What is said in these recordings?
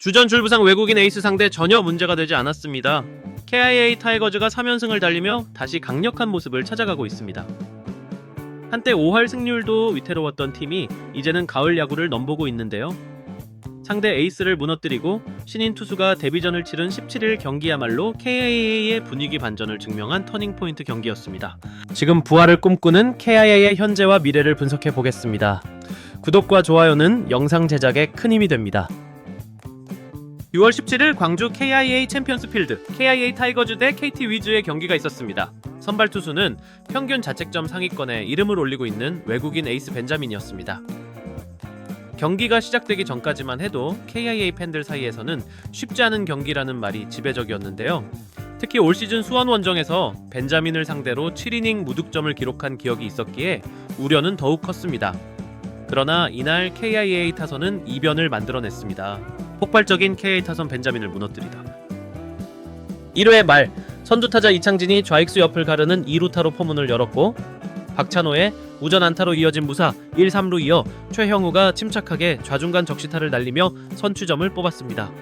주전 줄부상 외국인 에이스 상대 전혀 문제가 되지 않았습니다. KIA 타이거즈가 3연승을 달리며 다시 강력한 모습을 찾아가고 있습니다. 한때 5할 승률도 위태로웠던 팀이 이제는 가을 야구를 넘보고 있는데요. 상대 에이스를 무너뜨리고 신인 투수가 데뷔전을 치른 17일 경기야말로 KIA의 분위기 반전을 증명한 터닝포인트 경기였습니다. 지금 부활을 꿈꾸는 KIA의 현재와 미래를 분석해 보겠습니다. 구독과 좋아요는 영상 제작에 큰 힘이 됩니다. 6월 17일 광주 KIA 챔피언스 필드 KIA 타이거즈 대 KT 위즈의 경기가 있었습니다. 선발 투수는 평균 자책점 상위권에 이름을 올리고 있는 외국인 에이스 벤자민이었습니다. 경기가 시작되기 전까지만 해도 KIA 팬들 사이에서는 쉽지 않은 경기라는 말이 지배적이었는데요. 특히 올 시즌 수원 원정에서 벤자민을 상대로 7이닝 무득점을 기록한 기억이 있었기에 우려는 더욱 컸습니다. 그러나 이날 KIA 타선은 이변을 만들어냈습니다. 폭발적인 KIA 타선 벤자민을 무너뜨리다. 1회 말 선두타자 이창진이 좌익수 옆을 가르는 2루타로 포문을 열었고 박찬호의 우전 안타로 이어진 무사 1-3루 이어 최형우가 침착하게 좌중간 적시타를 날리며 선취점을 뽑았습니다.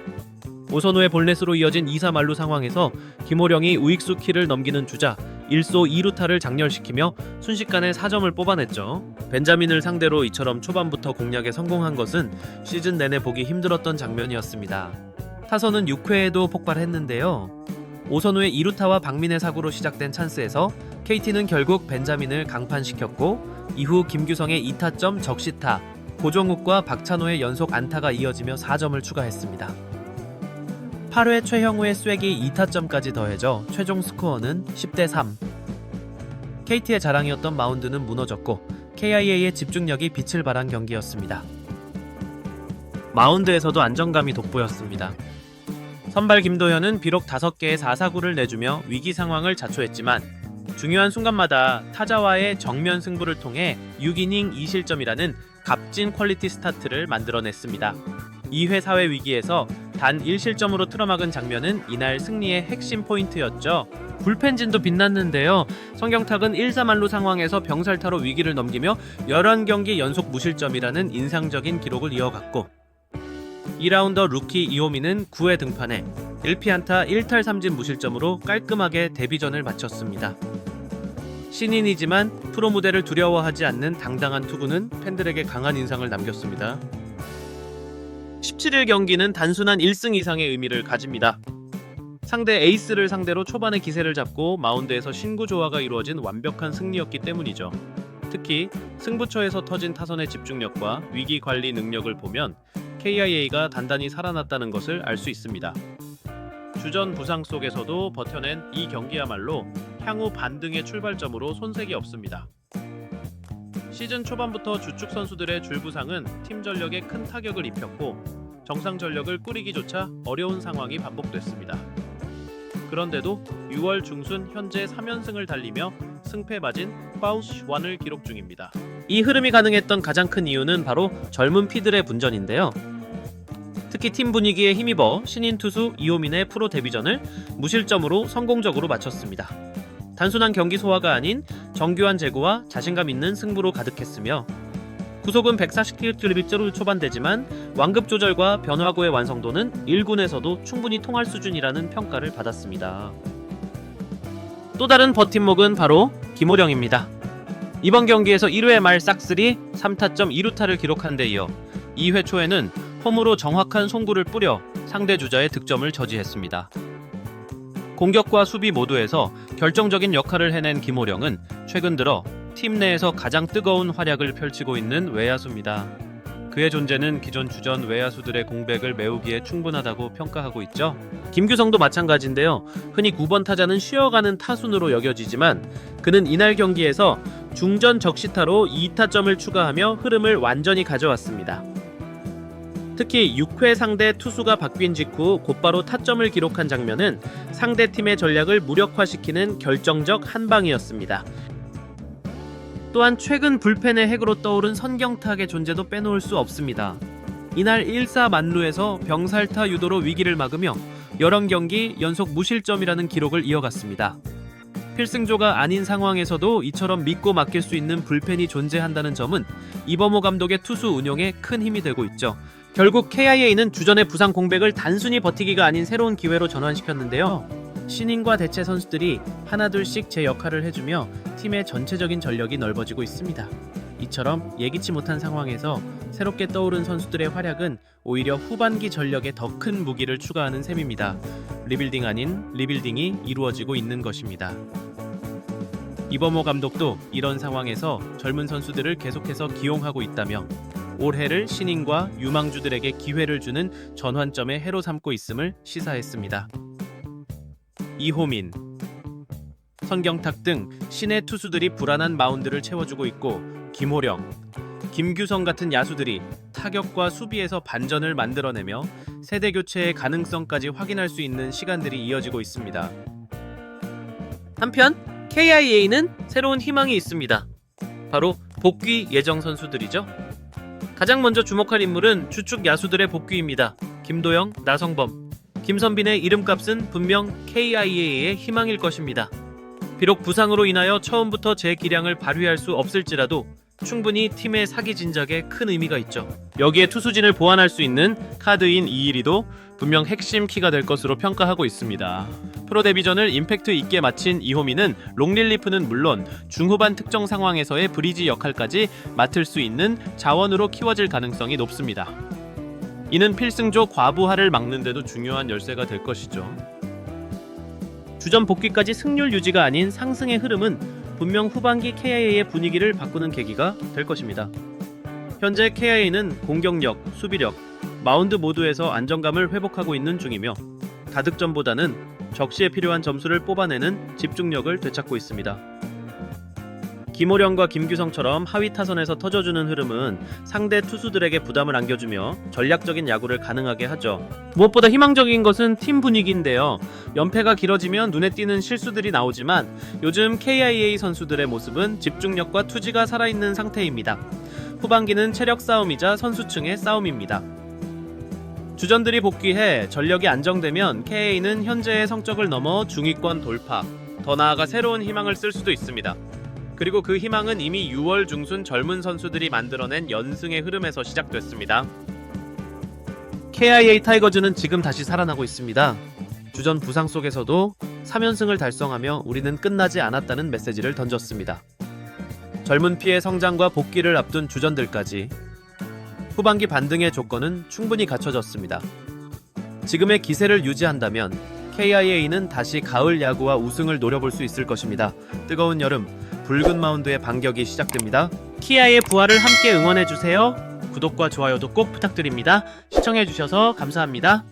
오선우의 볼넷으로 이어진 2-3 만루 상황에서 김호령이 우익수 키를 넘기는 주자 1소 2루타를 장렬시키며 순식간에 4점을 뽑아냈죠. 벤자민을 상대로 이처럼 초반부터 공략에 성공한 것은 시즌 내내 보기 힘들었던 장면이었습니다. 타선은 6회에도 폭발했는데요. 오선우의 2루타와 박민의 사고로 시작된 찬스에서 KT는 결국 벤자민을 강판시켰고 이후 김규성의 2타점 적시타, 고종욱과 박찬호의 연속 안타가 이어지며 4점을 추가했습니다. 8회 최형우의 쐐기 2타점까지 더해져 최종 스코어는 10대3. KT의 자랑이었던 마운드는 무너졌고 KIA의 집중력이 빛을 발한 경기였습니다. 마운드에서도 안정감이 돋보였습니다. 선발 김도현은 비록 5개의 4사구를 내주며 위기 상황을 자초했지만 중요한 순간마다 타자와의 정면 승부를 통해 6이닝 2실점이라는 값진 퀄리티 스타트를 만들어냈습니다. 2회 4회 위기에서 단 1실점으로 틀어막은 장면은 이날 승리의 핵심 포인트였죠. 불펜진도 빛났는데요. 성경탁은 1-4만루 상황에서 병살타로 위기를 넘기며 11경기 연속 무실점이라는 인상적인 기록을 이어갔고 2라운더 루키 이호미는 9회 등판해 1피안타 1탈 3진 무실점으로 깔끔하게 데뷔전을 마쳤습니다. 신인이지만 프로 무대를 두려워하지 않는 당당한 투구는 팬들에게 강한 인상을 남겼습니다. 17일 경기는 단순한 1승 이상의 의미를 가집니다. 상대 에이스를 상대로 초반에 기세를 잡고 마운드에서 신구 조화가 이루어진 완벽한 승리였기 때문이죠. 특히 승부처에서 터진 타선의 집중력과 위기 관리 능력을 보면 KIA가 단단히 살아났다는 것을 알 수 있습니다. 주전 부상 속에서도 버텨낸 이 경기야말로 향후 반등의 출발점으로 손색이 없습니다. 시즌 초반부터 주축 선수들의 줄부상은 팀 전력에 큰 타격을 입혔고 정상 전력을 꾸리기조차 어려운 상황이 반복됐습니다. 그런데도 6월 중순 현재 3연승을 달리며 승패 마진 파우스 1을 기록 중입니다. 이 흐름이 가능했던 가장 큰 이유는 바로 젊은 피들의 분전인데요. 특히 팀 분위기에 힘입어 신인 투수 이호민의 프로 데뷔전을 무실점으로 성공적으로 마쳤습니다. 단순한 경기 소화가 아닌 정교한 제구와 자신감 있는 승부로 가득했으며 구속은 140km 초반대지만 완급 조절과 변화구의 완성도는 1군에서도 충분히 통할 수준이라는 평가를 받았습니다. 또 다른 버팀목은 바로 김호령입니다. 이번 경기에서 1회 말 싹쓸이 3타점 2루타를 기록한 데 이어 2회 초에는 홈으로 정확한 송구를 뿌려 상대 주자의 득점을 저지했습니다. 공격과 수비 모두에서 결정적인 역할을 해낸 김호령은 최근 들어 팀 내에서 가장 뜨거운 활약을 펼치고 있는 외야수입니다. 그의 존재는 기존 주전 외야수들의 공백을 메우기에 충분하다고 평가하고 있죠. 김규성도 마찬가지인데요. 흔히 9번 타자는 쉬어가는 타순으로 여겨지지만 그는 이날 경기에서 중전 적시타로 2타점을 추가하며 흐름을 완전히 가져왔습니다. 특히 6회 상대 투수가 바뀐 직후 곧바로 타점을 기록한 장면은 상대팀의 전략을 무력화시키는 결정적 한방이었습니다. 또한 최근 불펜의 핵으로 떠오른 선경탁의 존재도 빼놓을 수 없습니다. 이날 1-4 만루에서 병살타 유도로 위기를 막으며 11경기 연속 무실점이라는 기록을 이어갔습니다. 필승조가 아닌 상황에서도 이처럼 믿고 맡길 수 있는 불펜이 존재한다는 점은 이범호 감독의 투수 운용에 큰 힘이 되고 있죠. 결국 KIA는 주전의 부상 공백을 단순히 버티기가 아닌 새로운 기회로 전환시켰는데요. 신인과 대체 선수들이 하나둘씩 제 역할을 해주며 팀의 전체적인 전력이 넓어지고 있습니다. 이처럼 예기치 못한 상황에서 새롭게 떠오른 선수들의 활약은 오히려 후반기 전력에 더 큰 무기를 추가하는 셈입니다. 리빌딩 아닌 리빌딩이 이루어지고 있는 것입니다. 이범호 감독도 이런 상황에서 젊은 선수들을 계속해서 기용하고 있다며 올해를 신인과 유망주들에게 기회를 주는 전환점의 해로 삼고 있음을 시사했습니다. 이호민, 선경탁 등 신의 투수들이 불안한 마운드를 채워주고 있고 김호령, 김규성 같은 야수들이 타격과 수비에서 반전을 만들어내며 세대 교체의 가능성까지 확인할 수 있는 시간들이 이어지고 있습니다. 한편 KIA는 새로운 희망이 있습니다. 바로 복귀 예정 선수들이죠. 가장 먼저 주목할 인물은 주축 야수들의 복귀입니다. 김도영, 나성범, 김선빈의 이름값은 분명 KIA의 희망일 것입니다. 비록 부상으로 인하여 처음부터 제 기량을 발휘할 수 없을지라도 충분히 팀의 사기 진작에 큰 의미가 있죠. 여기에 투수진을 보완할 수 있는 카드인 이일이도 분명 핵심 키가 될 것으로 평가하고 있습니다. 프로 데뷔전을 임팩트 있게 마친 이호민은 롱릴리프는 물론 중후반 특정 상황에서의 브리지 역할까지 맡을 수 있는 자원으로 키워질 가능성이 높습니다. 이는 필승조 과부하를 막는 데도 중요한 열쇠가 될 것이죠. 주전 복귀까지 승률 유지가 아닌 상승의 흐름은 분명 후반기 KIA의 분위기를 바꾸는 계기가 될 것입니다. 현재 KIA는 공격력, 수비력, 마운드 모두에서 안정감을 회복하고 있는 중이며 다득점보다는 적시에 필요한 점수를 뽑아내는 집중력을 되찾고 있습니다. 김호령과 김규성처럼 하위 타선에서 터져주는 흐름은 상대 투수들에게 부담을 안겨주며 전략적인 야구를 가능하게 하죠. 무엇보다 희망적인 것은 팀 분위기인데요. 연패가 길어지면 눈에 띄는 실수들이 나오지만 요즘 KIA 선수들의 모습은 집중력과 투지가 살아있는 상태입니다. 후반기는 체력 싸움이자 선수층의 싸움입니다. 주전들이 복귀해 전력이 안정되면 KIA는 현재의 성적을 넘어 중위권 돌파, 더 나아가 새로운 희망을 쓸 수도 있습니다. 그리고 그 희망은 이미 6월 중순 젊은 선수들이 만들어낸 연승의 흐름에서 시작됐습니다. KIA 타이거즈는 지금 다시 살아나고 있습니다. 주전 부상 속에서도 3연승을 달성하며 우리는 끝나지 않았다는 메시지를 던졌습니다. 젊은 피의 성장과 복귀를 앞둔 주전들까지 후반기 반등의 조건은 충분히 갖춰졌습니다. 지금의 기세를 유지한다면 KIA는 다시 가을 야구와 우승을 노려볼 수 있을 것입니다. 뜨거운 여름, 붉은 마운드의 반격이 시작됩니다. 키아의 부활을 함께 응원해주세요. 구독과 좋아요도 꼭 부탁드립니다. 시청해주셔서 감사합니다.